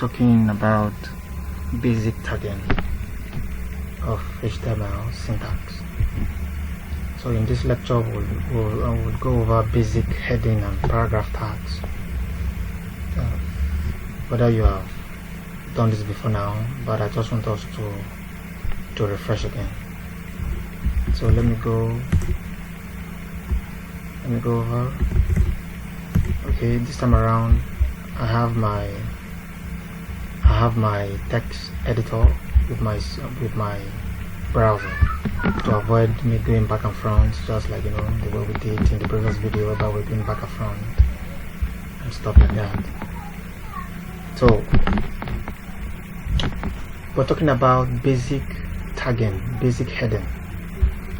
talking about basic tagging of HTML syntax. So in this lecture we'll go over basic heading and paragraph tags. Whether you have done this before now, but I just want us to refresh again. So let me go over. Okay, this time around I have my text editor with my browser to avoid me going back and front, just like the way we did in the previous video about we're going back and front and stuff like that. So we're talking about basic tagging, basic heading.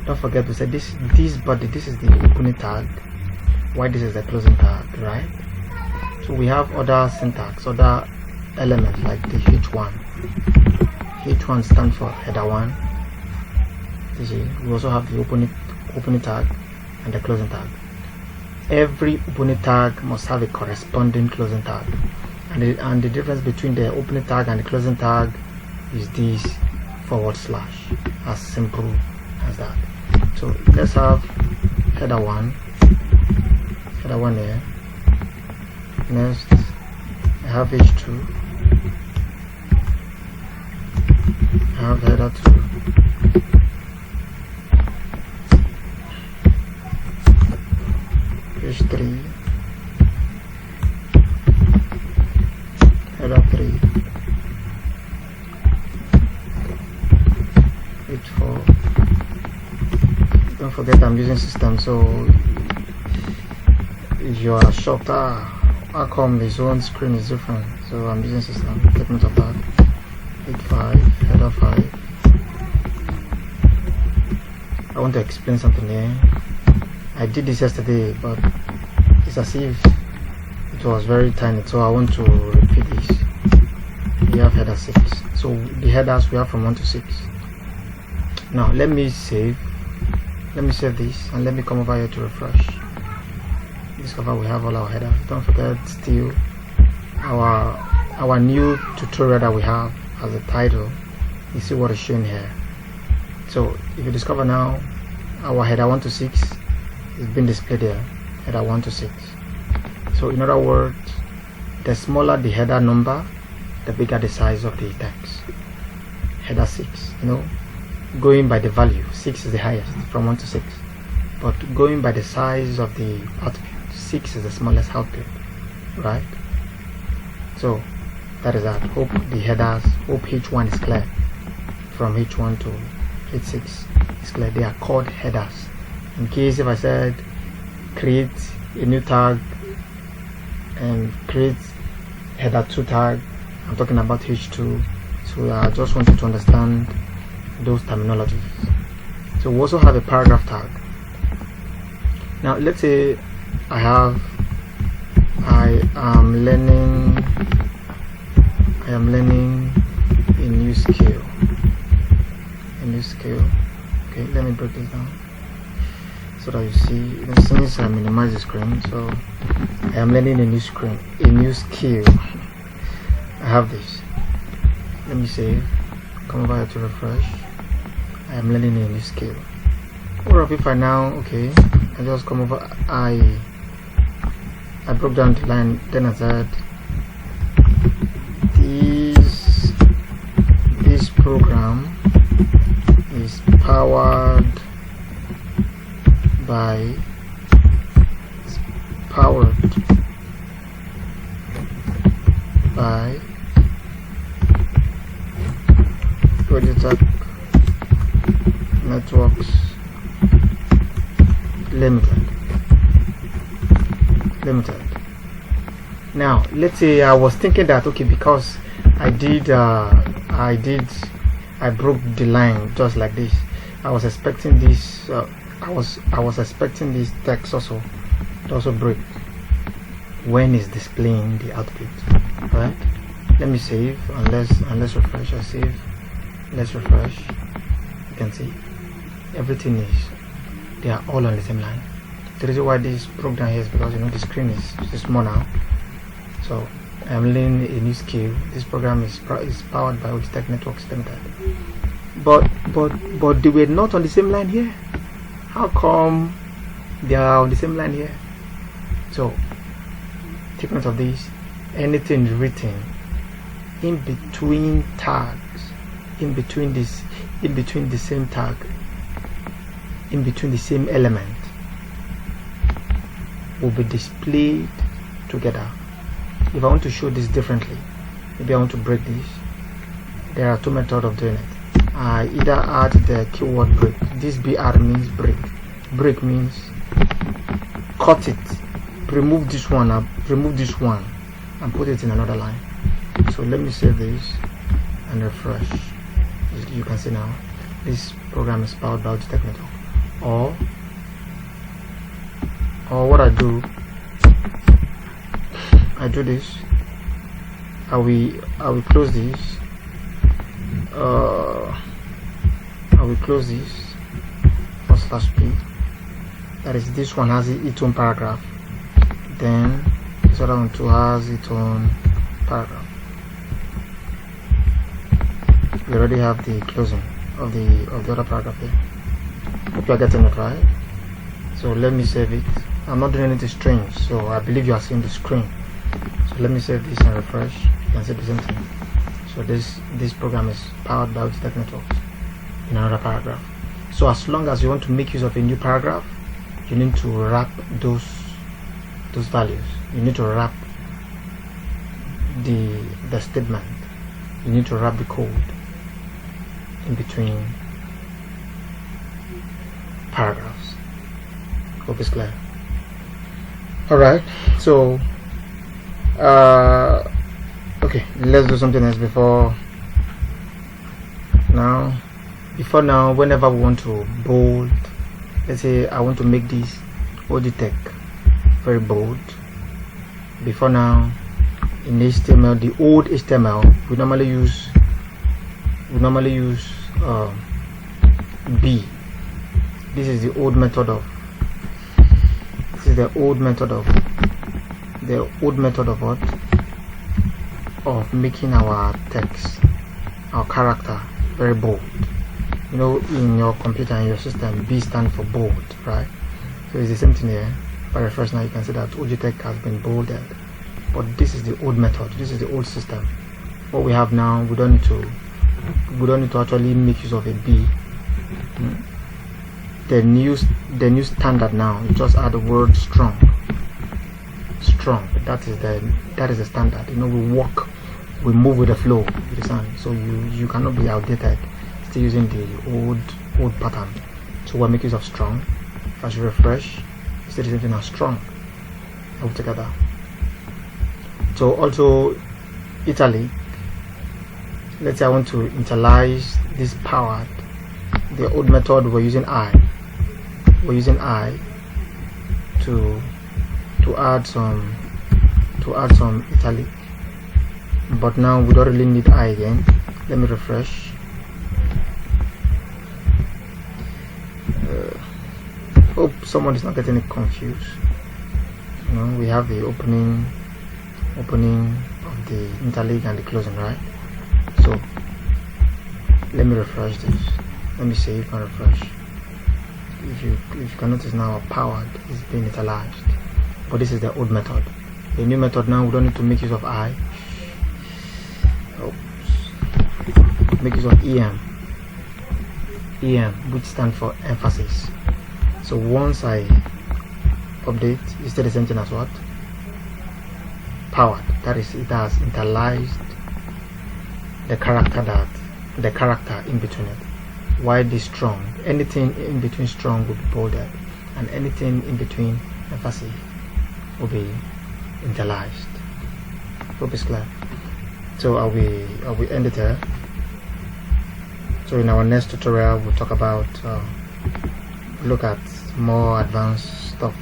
Don't forget to say this body, this is the opening tag, why this is the closing tag, right? So we have other syntax, other elements like the H1. H1 stands for header 1. You see, we also have the opening tag and the closing tag. Every opening tag must have a corresponding closing tag, and the difference between the opening tag and the closing tag is this /, as simple as that. So let's have header 1 here. Next I have H2, I have header 2, H3, header 3, H4. Don't forget I'm using system, so if you are shocked, how come this one screen is different? So I'm using system. Take note of that. H5, header 5. I want to explain something here. I did this yesterday, but it's as if it was very tiny, so I want to repeat this. We have header 6. So the headers we have from 1 to 6. Now let me save this and let me come over here to refresh. Discover we have all our headers. Don't forget still our new tutorial that we have as a title. You see what is shown here. So if you discover now, our header 1 to 6 is being displayed here. Header 1 to 6. So in other words, the smaller the header number, the bigger the size of the text. Header 6, going by the value, 6 is the highest from 1 to 6, but going by the size of the output, 6 is the smallest output, right? So that is that. Hope the headers, hope H1 is clear. From H1 to H6 is clear. They are called headers. In case if I said create a new tag and create header 2 tag, I'm talking about H2. So I just want you to understand those terminologies. So we also have a paragraph tag. Now let's say I am learning a new skill. Okay, let me break this down so that you see. Since I minimize the screen, so I am learning a new skill. I have this. Let me save. Come over here to refresh. I am learning a new skill. Or if I now, okay, I just come over. I broke down the line. Then I said this program is powered by Project Networks Limited. Now let's say I was thinking that, okay, because I broke the line just like this, I was expecting this I was expecting this text also to also break when it's displaying the output, right? Let me save and let's refresh. I save, let's refresh. You can see everything they are all on the same line. The reason why this broke down here is because the screen is small now. So I'm learning a new skill. This program is powered by Logitech Networks Limited. But they were not on the same line here. How come they are on the same line here? So take note of this. Anything written in between tags, in between the same tag, in between the same element, will be displayed together. If I want to show this differently, maybe I want to break this. There are two methods of doing it. I either add the keyword break. This BR means break. Break means cut it, remove this one and put it in another line. So let me save this and refresh. You can see now this program is powered by Logitech Network. Or what I do this. I will close this. I will close this /p. That is, this one has its own paragraph. Then this other one too has its own paragraph. We already have the closing of the other paragraph here. Hope you are getting it right. So let me save it. I'm not doing anything strange, so I believe you are seeing the screen. So let me save this and refresh. You can see the same thing. So this program is powered by Logitech Networks in another paragraph. So as long as you want to make use of a new paragraph, you need to wrap those values. You need to wrap the statement. You need to wrap the code in between paragraphs. Hope it's clear. Alright, so okay, let's do something else before now. Whenever we want to bold, let's say I want to make this Logitech very bold. Before now, in HTML, the old HTML, we normally use B. This is the old method of what? Of making our text, our character very bold. You know, in your computer, in your system, B stands for bold, right? So it's the same thing here. If I refresh now, you can see that Logitech has been bolded. But this is the old method. This is the old system. What we have now, we don't need to actually make use of a B. The new standard now, you just add the word strong. That is the standard. You know, we move with the flow with the sound. So you cannot be outdated, still using the old pattern. So we'll make use of strong. If I should refresh, you see the same thing as strong. All together. So also italic. Let's say I want to initialize this powered. The old method we're using I to add some italic, but now we don't really need I again. Let me refresh. Hope someone is not getting it confused. You know, we have the opening of the italic and the closing, right? So let me refresh this. Let me save and refresh. If you can notice now, powered is being italicized, but this is the old method. The new method now, we don't need to make use of I. Make use of EM, which stands for emphasis. So once I update, it's still the same thing as what? Powered. That is, it has italicized the character in between it. Why this strong? Anything in between strong will be bolded, and anything in between emphasis will be italicized. Hope it's clear. So I will end it here. So in our next tutorial, we'll talk about look at more advanced stuff.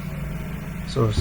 So